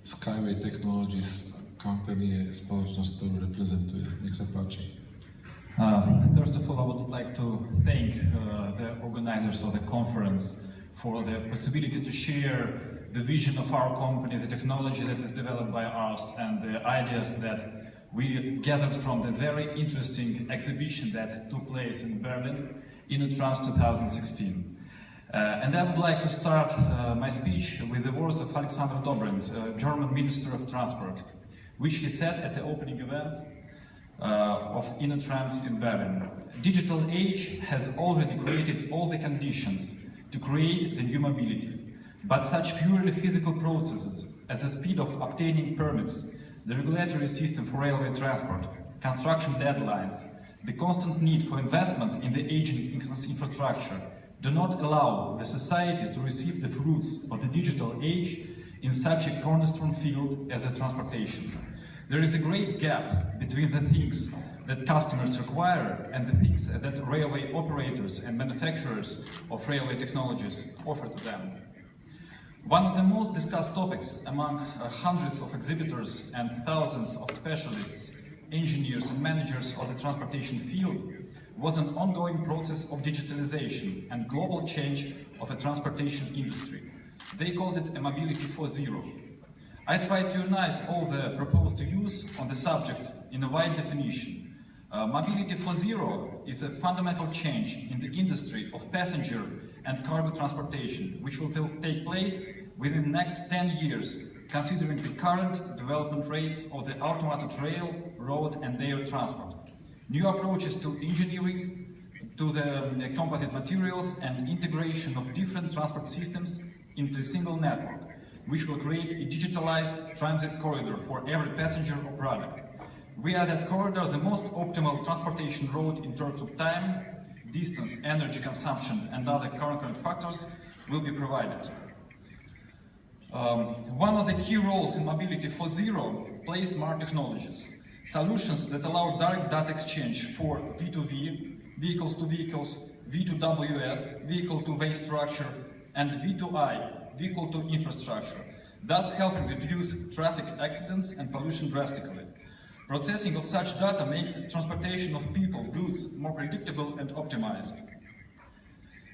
SkyWay Technologies company je spoločnosť, ktorú reprezentuje. Nech sa páči. First of all, I would like to thank the organizers of the conference for the possibility to share the vision of our company, the technology that is developed by us, and the ideas that we gathered from the very interesting exhibition that took place in Berlin in Trans 2016. And I would like to start my speech with the words of Alexandr Dobrindt, German Minister of Transport, which he said at the opening event of InnoTrans in Berlin. Digital age has already created all the conditions to create the new mobility, but such purely physical processes as the speed of obtaining permits, the regulatory system for railway transport, construction deadlines, the constant need for investment in the aging infrastructure do not allow the society to receive the fruits of the digital age in such a cornerstone field as the transportation. There is a great gap between the things that customers require and the things that railway operators and manufacturers of railway technologies offer to them. One of the most discussed topics among hundreds of exhibitors and thousands of specialists, engineers and managers of the transportation field was an ongoing process of digitalization and global change of a transportation industry. They called it a mobility 4.0. I tried to unite all the proposed views on the subject in a wide definition. Mobility 4.0 is a fundamental change in the industry of passenger and cargo transportation, which will take place within the next 10 years, considering the current development rates of the automated rail, road and air transport. New approaches to engineering, to the composite materials and integration of different transport systems into a single network, which will create a digitalized transit corridor for every passenger or product. Via that corridor, the most optimal transportation route in terms of time, distance, energy consumption and other concurrent factors will be provided. One of the key roles in Mobility 4.0 plays smart technologies, solutions that allow direct data exchange for V2V, vehicles to vehicles, V2WS, vehicle to way structure, and V2I, vehicle to infrastructure, thus helping reduce traffic accidents and pollution drastically. Processing of such data makes transportation of people, goods more predictable and optimized.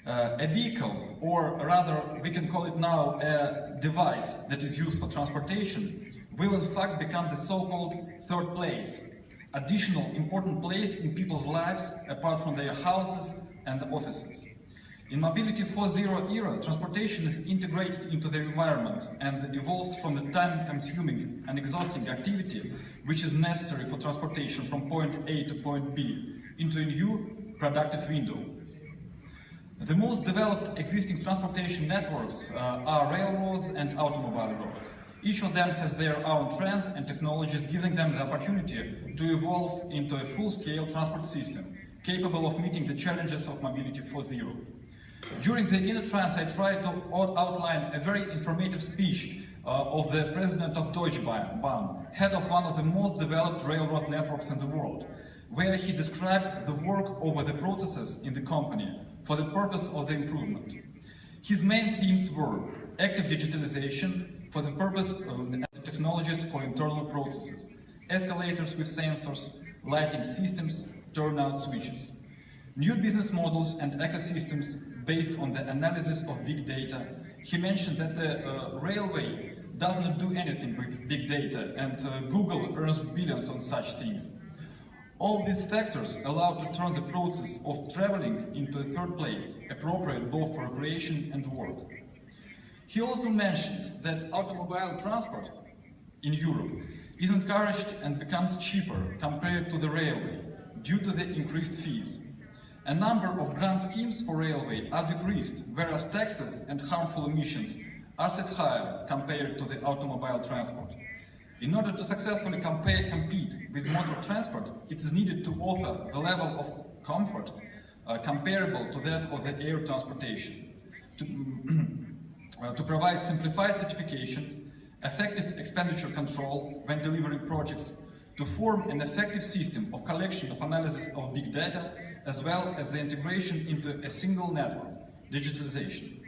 A vehicle, or rather we can call it now a device that is used for transportation, will in fact become the so-called third place, additional important place in people's lives apart from their houses and offices. In Mobility 4.0 era, transportation is integrated into the environment and evolves from the time-consuming and exhausting activity which is necessary for transportation from point A to point B into a new productive window. The most developed existing transportation networks are railroads and automobile roads. Each of them has their own trends and technologies, giving them the opportunity to evolve into a full-scale transport system capable of meeting the challenges of Mobility 4.0. During the InnoTrans, I tried to outline a very informative speech of the president of Deutsche Bahn, head of one of the most developed railroad networks in the world, where he described the work over the processes in the company for the purpose of the improvement. His main themes were active digitalization for the purpose of the technologies for internal processes, escalators with sensors, lighting systems, turnout switches, new business models and ecosystems based on the analysis of big data. He mentioned that the railway does not do anything with big data, and Google earns billions on such things. All these factors allow to turn the process of traveling into a third place, appropriate both for recreation and work. He also mentioned that automobile transport in Europe is encouraged and becomes cheaper compared to the railway due to the increased fees. A number of grant schemes for railway are decreased, whereas taxes and harmful emissions are set higher compared to the automobile transport. In order to successfully compete with motor transport, it is needed to offer the level of comfort comparable to that of the air transportation, to provide simplified certification, effective expenditure control when delivering projects, to form an effective system of collection of analysis of big data, as well as the integration into a single network, digitalization.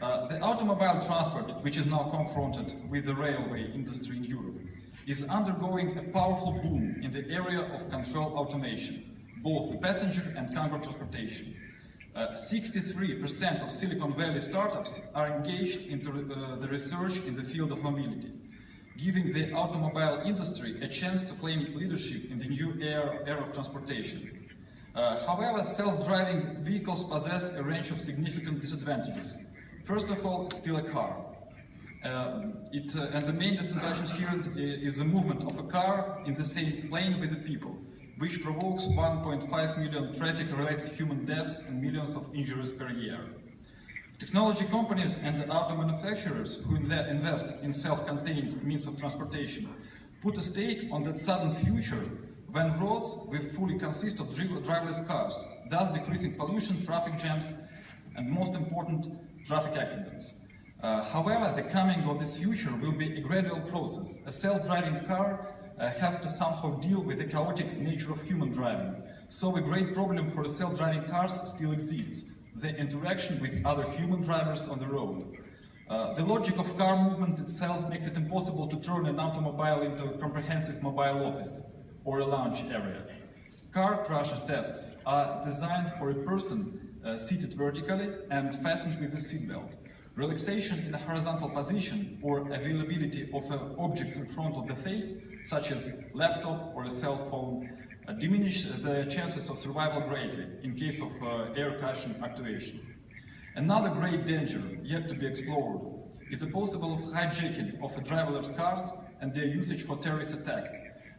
The automobile transport, which is now confronted with the railway industry in Europe, is undergoing a powerful boom in the area of control automation, both the passenger and cargo transportation. 63% of Silicon Valley startups are engaged in the research in the field of mobility, giving the automobile industry a chance to claim leadership in the new era of transportation. However, self-driving vehicles possess a range of significant disadvantages. First of all, it's still a car. And the main disadvantage here is the movement of a car in the same plane with the people, which provokes 1.5 million traffic-related human deaths and millions of injuries per year. Technology companies and auto manufacturers who invest in self-contained means of transportation put a stake on that sudden future when roads will fully consist of driverless cars, thus decreasing pollution, traffic jams, and most important, traffic accidents. However, the coming of this future will be a gradual process. A self-driving car has to somehow deal with the chaotic nature of human driving. So a great problem for self-driving cars still exists: the interaction with other human drivers on the road. The logic of car movement itself makes it impossible to turn an automobile into a comprehensive mobile office or a lounge area. Car crash tests are designed for a person seated vertically and fastened with a seatbelt. Relaxation in a horizontal position or availability of objects in front of the face, such as laptop or a cell phone, diminish the chances of survival greatly in case of air cushion actuation. Another great danger yet to be explored is the possible hijacking of driverless cars and their usage for terrorist attacks.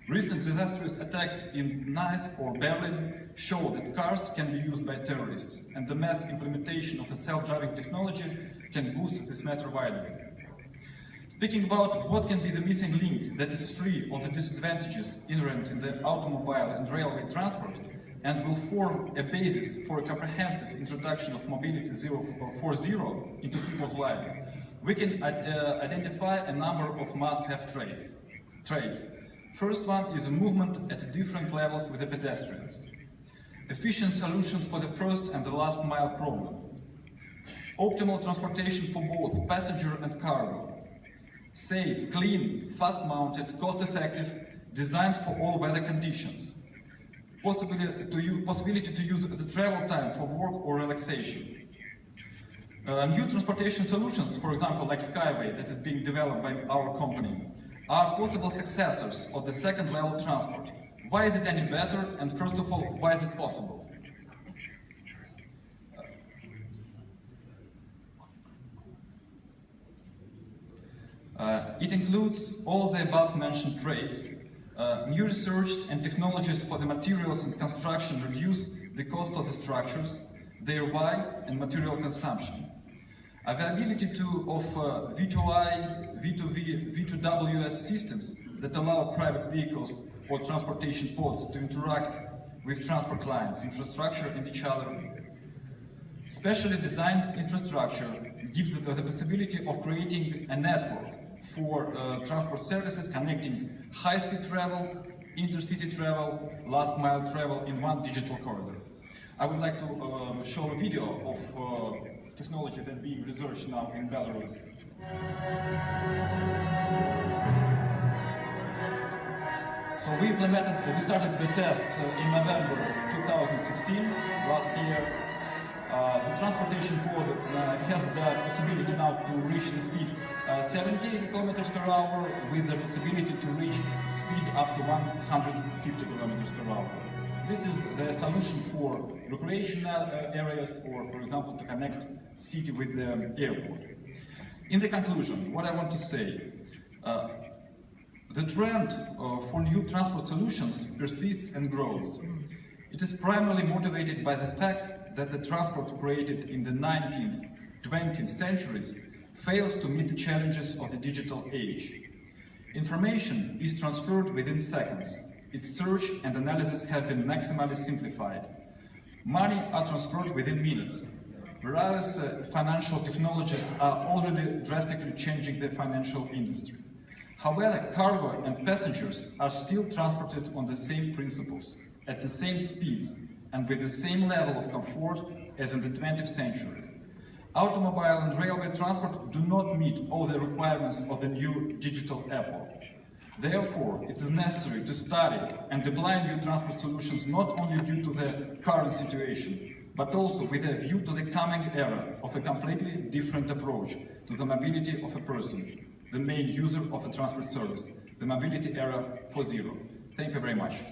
Recent disastrous attacks in Nice or Berlin show that cars can be used by terrorists, and the mass implementation of a self-driving technology can boost this matter widely. Speaking about what can be the missing link that is free of the disadvantages inherent in the automobile and railway transport and will form a basis for a comprehensive introduction of Mobility 4.0 into people's life, we can identify a number of must-have traits. First one is a movement at different levels with the pedestrians. Efficient solutions for the first and the last mile problem. Optimal transportation for both passenger and cargo. Safe, clean, fast-mounted, cost-effective, designed for all weather conditions. Possibility to use the travel time for work or relaxation. New transportation solutions, for example, like SkyWay, that is being developed by our company, are possible successors of the second-level transport. Why is it any better? And first of all, why is it possible? It includes all the above-mentioned traits. New research and technologies for the materials and construction reduce the cost of the structures, their and material consumption. Availability of V2I, V2V, V2WS systems that allow private vehicles or transportation pods to interact with transport lines, infrastructure and each other. Specially designed infrastructure gives the possibility of creating a network for transport services connecting high-speed travel, intercity travel, last-mile travel in one digital corridor. I would like to show a video of technology that being researched now in Belarus. So we started the tests in November 2016, last year. The transportation pod has the possibility now to reach the speed 70 kilometers per hour with the possibility to reach speed up to 150 kilometers per hour. This is the solution for recreational areas or, for example, to connect city with the airport. In the conclusion, what I want to say, the trend for new transport solutions persists and grows. It is primarily motivated by the fact that the transport created in the 19th, 20th centuries fails to meet the challenges of the digital age. Information is transferred within seconds. Its search and analysis have been maximally simplified. Money are transferred within minutes, whereas financial technologies are already drastically changing the financial industry. However, cargo and passengers are still transported on the same principles, at the same speeds, and with the same level of comfort as in the 20th century. Automobile and railway transport do not meet all the requirements of the new digital Apple. Therefore, it is necessary to study and apply new transport solutions not only due to the current situation, but also with a view to the coming era of a completely different approach to the mobility of a person, the main user of a transport service, the mobility era 4.0. Thank you very much.